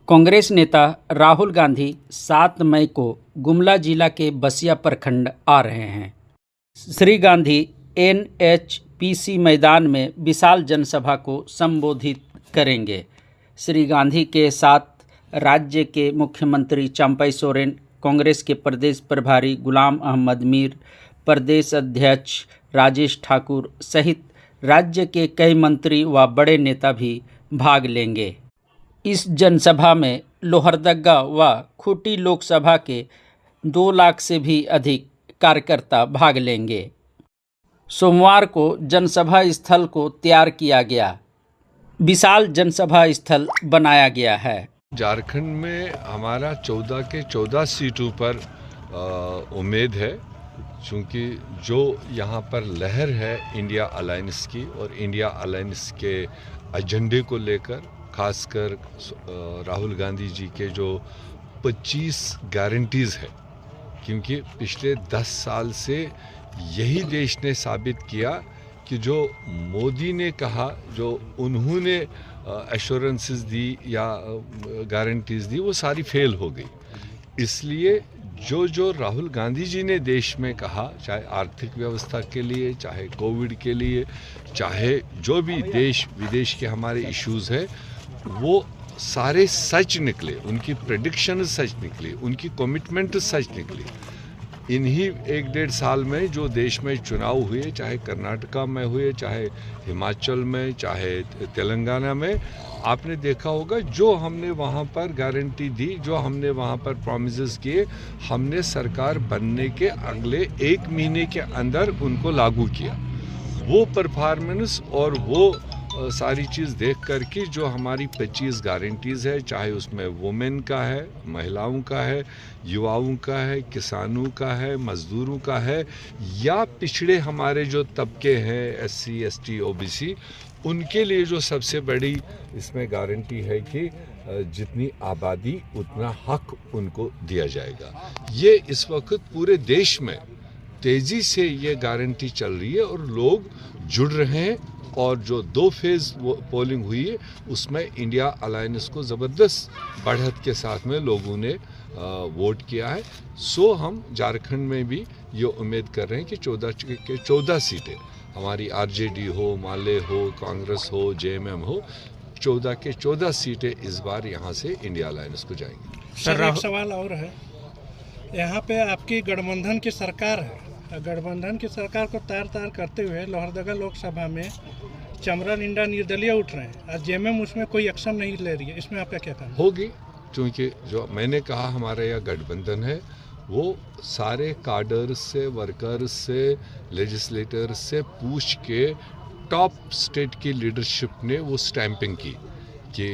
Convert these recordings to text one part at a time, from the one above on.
कांग्रेस नेता राहुल गांधी 7 मई को गुमला जिला के बसिया प्रखंड आ रहे हैं। श्री गांधी एनएचपीसी मैदान में विशाल जनसभा को संबोधित करेंगे। श्री गांधी के साथ राज्य के मुख्यमंत्री चंपई सोरेन, कांग्रेस के प्रदेश प्रभारी गुलाम अहमद मीर, प्रदेश अध्यक्ष राजेश ठाकुर सहित राज्य के कई मंत्री व बड़े नेता भी भाग लेंगे। इस जनसभा में लोहरदगा व खूंटी लोकसभा के 2 लाख से भी अधिक कार्यकर्ता भाग लेंगे। सोमवार को जनसभा स्थल को तैयार किया गया, विशाल जनसभा स्थल बनाया गया है। झारखंड में हमारा 14 के 14 सीटों पर उम्मीद है, क्योंकि जो यहाँ पर लहर है इंडिया अलायंस की और इंडिया अलायंस के एजेंडे को लेकर, खासकर राहुल गांधी जी के जो 25 गारंटीज़ है, क्योंकि पिछले 10 साल से यही देश ने साबित किया कि जो मोदी ने कहा, जो उन्होंने एश्योरेंसेस दी या गारंटीज़ दी, वो सारी फेल हो गई। इसलिए जो राहुल गांधी जी ने देश में कहा, चाहे आर्थिक व्यवस्था के लिए, चाहे कोविड के लिए, चाहे जो भी देश विदेश के हमारे इश्यूज़ है, वो सारे सच निकले, उनकी प्रेडिक्शन सच निकली, उनकी कमिटमेंट सच निकली। इन्हीं 1-1.5 साल में जो देश में चुनाव हुए, चाहे कर्नाटका में हुए, चाहे हिमाचल में, चाहे तेलंगाना में, आपने देखा होगा जो हमने वहाँ पर गारंटी दी, जो हमने वहाँ पर प्रॉमिसेस किए, हमने सरकार बनने के अगले 1 महीने के अंदर उनको लागू किया। वो परफॉर्मेंस और वो सारी चीज़ देख कर के जो हमारी 25 गारंटीज़ है, चाहे उसमें वुमेन का है, महिलाओं का है, युवाओं का है, किसानों का है, मजदूरों का है, या पिछड़े हमारे जो तबके हैं SC, ST, OBC, उनके लिए जो सबसे बड़ी इसमें गारंटी है कि जितनी आबादी उतना हक उनको दिया जाएगा। ये इस वक्त पूरे देश में तेज़ी से ये गारंटी चल रही है और लोग जुड़ रहे हैं। और जो 2 फेज़ पोलिंग हुई है, उसमें इंडिया अलायंस को ज़बरदस्त बढ़त के साथ में लोगों ने वोट किया है। सो हम झारखंड में भी ये उम्मीद कर रहे हैं कि 14 के 14 सीटें हमारी RJD हो, माले हो, कांग्रेस हो, JMM हो, 14 के 14 सीटें इस बार यहाँ से इंडिया अलायंस को जाएंगी। सर, एक सवाल और है, यहाँ पे आपकी गठबंधन की सरकार है, गठबंधन की सरकार को तार करते हुए लोहरदगा लोकसभा में चमरा निंदा निर्दलीय उठ रहे हैं, आज JMM उसमें कोई एक्शन नहीं ले रही है, इसमें आपका क्या कहना है? होगी, क्योंकि जो मैंने कहा हमारा यह गठबंधन है, वो सारे काडर्स से, वर्कर्स से, लेजिस्लेटर्स से पूछ के टॉप स्टेट की लीडरशिप ने वो स्टैंपिंग की कि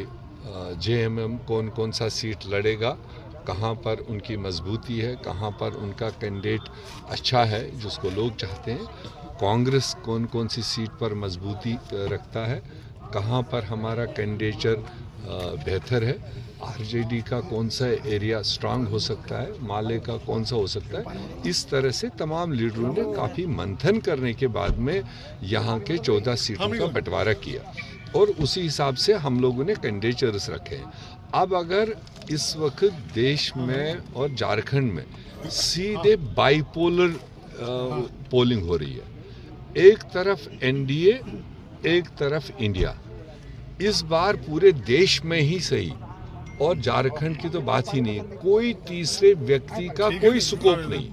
JMM कौन सा सीट लड़ेगा, कहाँ पर उनकी मजबूती है, कहाँ पर उनका कैंडिडेट अच्छा है जिसको लोग चाहते हैं, कांग्रेस कौन सी सीट पर मजबूती रखता है, कहाँ पर हमारा कैंडिडेचर बेहतर है, RJD का कौन सा एरिया स्ट्रांग हो सकता है, माले का कौन सा हो सकता है। इस तरह से तमाम लीडरों ने काफ़ी मंथन करने के बाद में यहाँ के 14 सीटों का बंटवारा किया और उसी हिसाब से हम लोगों ने कैंडिडेचर्स रखे हैं। अब अगर इस वक्त देश में और झारखंड में सीधे बाइपोलर पोलिंग हो रही है, एक तरफ NDA, एक तरफ इंडिया, इस बार पूरे देश में ही सही, और झारखंड की तो बात ही नहीं, कोई तीसरे व्यक्ति का कोई स्कोप नहीं।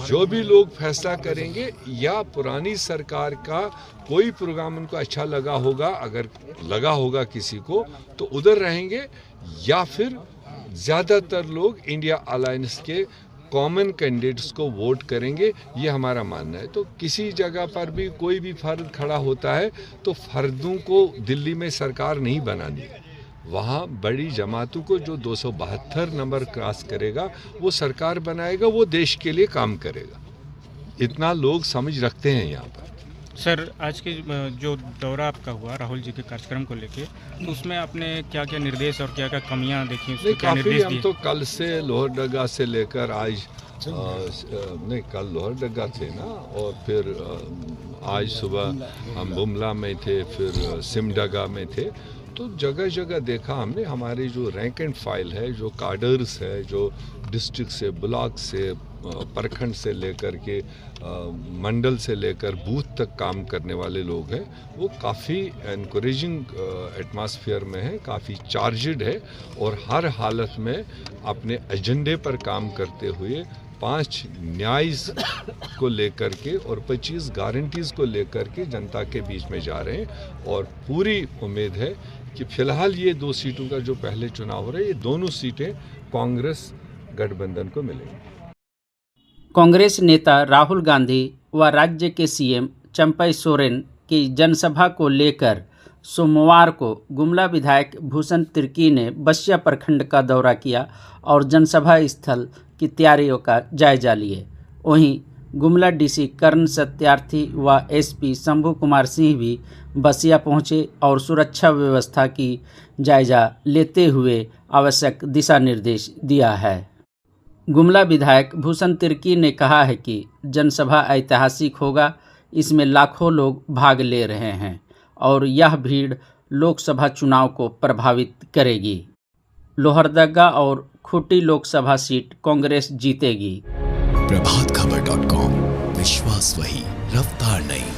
जो भी लोग फैसला करेंगे, या पुरानी सरकार का कोई प्रोग्राम उनको अच्छा लगा होगा, अगर लगा होगा किसी को, तो उधर रहेंगे, या फिर ज़्यादातर लोग इंडिया अलायंस के कॉमन कैंडिडेट्स को वोट करेंगे, ये हमारा मानना है। तो किसी जगह पर भी कोई भी फर्द खड़ा होता है तो फर्दों को दिल्ली में सरकार नहीं बनानी है, वहाँ बड़ी जमातों को जो 272 नंबर क्रॉस करेगा वो सरकार बनाएगा, वो देश के लिए काम करेगा। इतना लोग समझ रखते हैं यहाँ पर। सर, आज के जो दौरा आपका हुआ राहुल जी के कार्यक्रम को लेके, तो उसमें आपने क्या क्या निर्देश और क्या क्या कमियां देखी, उसके क्या निर्देश दिए? हम तो कल से लोहरदगा से लेकर आज नहीं, कल लोहरदगा थे ना, और फिर आज सुबह हम बुमला में थे, फिर सिमडगा में थे, तो जगह जगह देखा हमने, हमारी जो रैंक एंड फाइल है, जो काडर्स है, जो डिस्ट्रिक्ट से, ब्लॉक से, प्रखंड से लेकर के मंडल से लेकर बूथ तक काम करने वाले लोग हैं, वो काफ़ी एनकरेजिंग एटमॉस्फेयर में है, काफ़ी चार्जड है और हर हालत में अपने एजेंडे पर काम करते हुए 5 न्याय को लेकर के और 25 गारंटीज़ को लेकर के जनता के बीच में जा रहे हैं। और पूरी उम्मीद है कि फिलहाल ये 2 सीटों का जो पहले चुनाव हो रहा है, ये दोनों सीटें कांग्रेस गठबंधन को मिलेंगी। कांग्रेस नेता राहुल गांधी व राज्य के सीएम चंपई सोरेन की जनसभा को लेकर सोमवार को गुमला विधायक भूषण तिर्की ने बसिया प्रखंड का दौरा किया और जनसभा स्थल की तैयारियों का जायजा लिए। वहीं गुमला डीसी कर्ण सत्यार्थी व एसपी शंभू कुमार सिंह भी बसिया पहुंचे और सुरक्षा व्यवस्था की जायजा लेते हुए आवश्यक दिशा निर्देश दिया है। गुमला विधायक भूषण तिर्की ने कहा है कि जनसभा ऐतिहासिक होगा, इसमें लाखों लोग भाग ले रहे हैं और यह भीड़ लोकसभा चुनाव को प्रभावित करेगी। लोहरदगा और खूंटी लोकसभा सीट कांग्रेस जीतेगी। प्रभातखबर.com, विश्वास वही, रफ्तार नहीं।